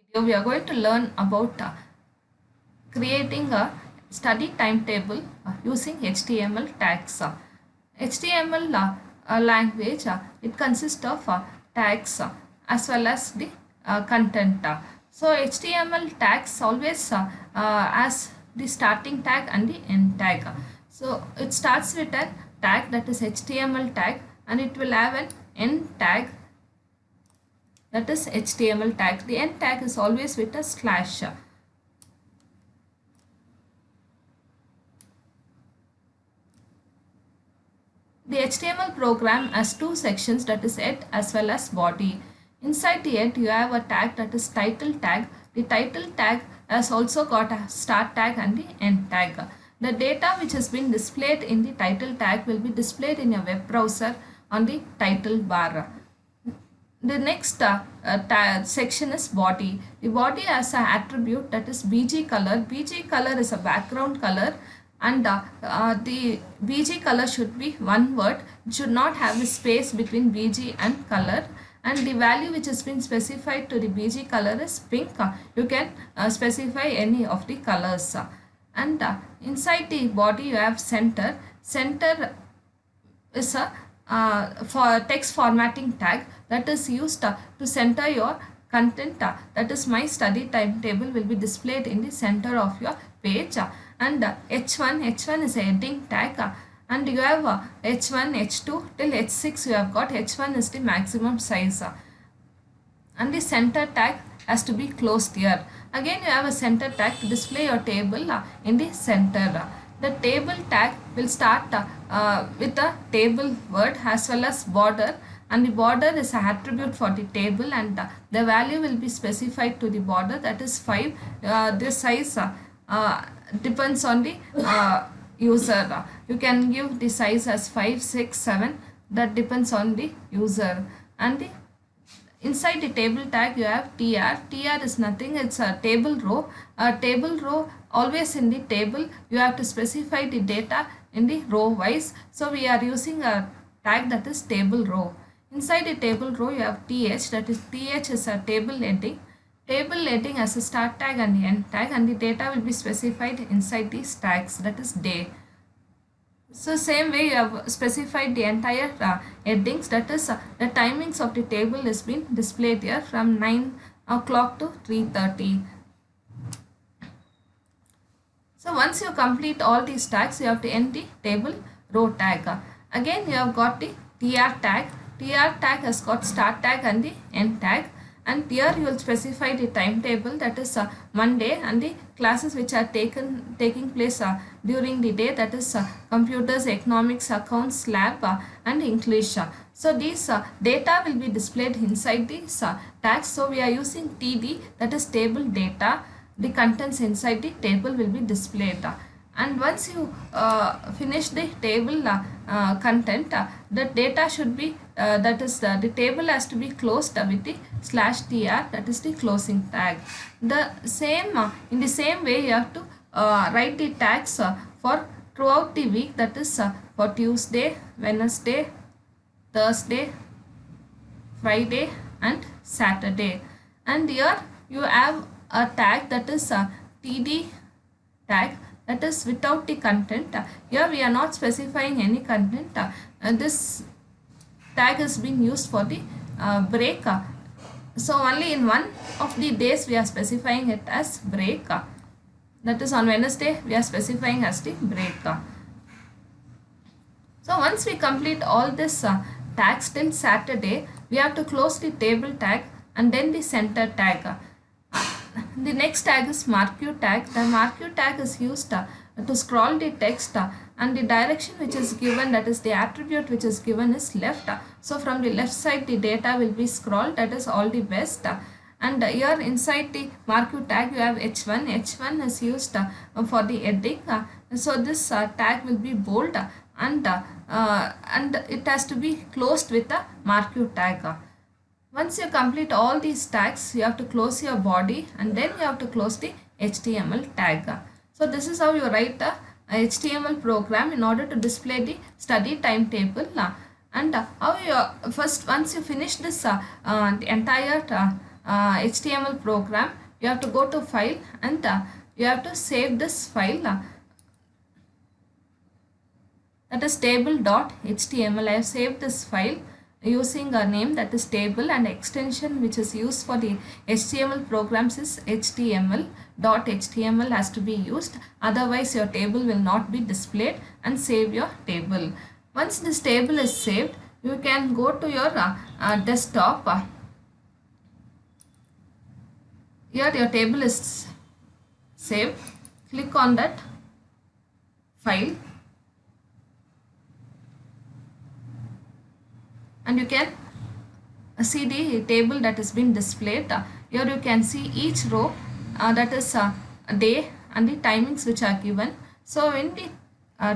video we are going to learn about creating a study timetable using HTML tags. HTML language it consists of tags as well as the content. So HTML tags always as the starting tag and the end tag. So it starts with a tag, that is HTML tag, and it will have an end tag, that is HTML tag. The end tag is always with a slash. The HTML program has two sections, that is head as well as body. Inside the head you have a tag, that is title tag. The title tag has also got a start tag and the end tag. The data which has been displayed in the title tag will be displayed in your web browser on the title bar. The next section is body. The body has an attribute, that is BG color. BG color is a background color, and the BG color should be one word. It should not have a space between BG and color. And the value which has been specified to the BG color is pink. You can specify any of the colors. And inside the body you have center. Center is a for text formatting tag that is used to center your content, that is my study timetable will be displayed in the center of your page. And H1 is a heading tag, and you have H1 H2 till H6 you have got. H1 is the maximum size, and the center tag has to be closed here. Again you have a center tag to display your table in the center. The table tag will start with a table word as well as border, and the border is an attribute for the table, and the value will be specified to the border, that is 5. This size depends on the user. You can give the size as 5, 6, 7, that depends on the user. And the inside the table tag you have tr. Tr is nothing, it's a table row. A table row, always in the table you have to specify the data in the row wise, so we are using a tag, that is table row. Inside the table row you have th, that is th is a table heading. Table heading has a start tag and the end tag, and the data will be specified inside these tags, that is day. So same way you have specified the entire headings, that is the timings of the table is been displayed here from 9 o'clock to 3:30. So once you complete all these tags, you have to end the table row tag. Again you have got the tr tag. Tr tag has got start tag and the end tag, and here you will specify the timetable, that is Monday, and the classes which are taking place during the day, that is computers, economics, accounts, lab and English. So these data will be displayed inside these tags. So we are using td, that is table data. The contents inside the table will be displayed. And once you finish the table content, the data should be that is the table has to be closed with the /tr, that is the closing tag. The same in the same way you have to write the tags for throughout the week, that is for Tuesday, Wednesday, Thursday, Friday and Saturday. And here you have a tag, that is td tag, that is without the content. Here we are not specifying any content. This tag is being used for the break. So only in one of the days we are specifying it as break. That is on Wednesday we are specifying as the break. So once we complete all this tags till Saturday, we have to close the table tag and then the center tag. The next tag is marquee tag. The marquee tag is used to scroll the text, and the direction which is given, that is the attribute which is given, is left. So from the left side the data will be scrolled, that is all the best. And here inside the marquee tag you have h1. H1 is used for the heading. So this tag will be bold, and it has to be closed with a marquee tag. Once you complete all these tags, you have to close your body, and then you have to close the HTML tag. So this is how you write a HTML program in order to display the study timetable. And how you first, once you finish this the entire HTML program, you have to go to file and you have to save this file, that is table.html. I have saved this file using a name that is table, and extension which is used for the HTML programs is html.html has to be used, otherwise your table will not be displayed. And save your table. Once this table is saved, you can go to your desktop. Here your table is saved. Click on that file and you can see the table that has been displayed. Here you can see each row, that is a day and the timings which are given. So in the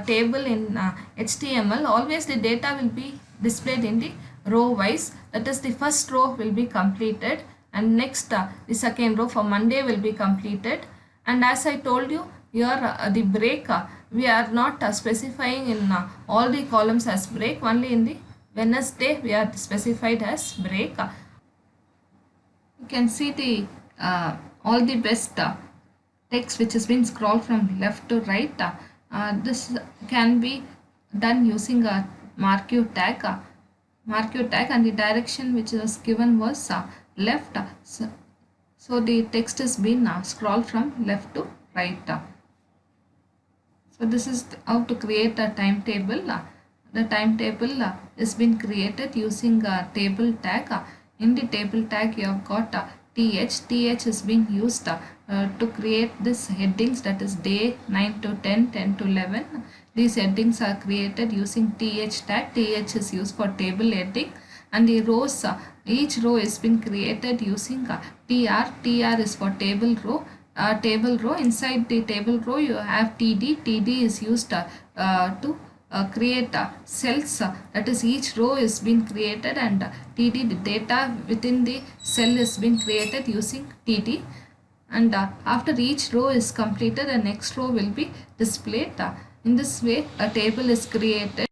table in HTML, always the data will be displayed in the row wise. That is, the first row will be completed and next the second row for Monday will be completed. And as I told you, here the break, we are not specifying in all the columns as break, only in the Wednesday we are specified as break. You can see the all the best text which has been scrolled from left to right. This can be done using a marquee tag. And the direction which was given was left. So the text has been scrolled from left to right. So this is how to create a timetable. The timetable is been created using a table tag. In the table tag you have got th is being used to create this headings, that is day 9 to 10, 10 to 11. These headings are created using th tag. Th is used for table heading, and the rows, each row is been created using tr. Tr is for table row. Inside the table row you have td. Td is used to create cells, that is each row is been created, and td, the data within the cell is been created using td. And after each row is completed, the next row will be displayed. In this way a table is created.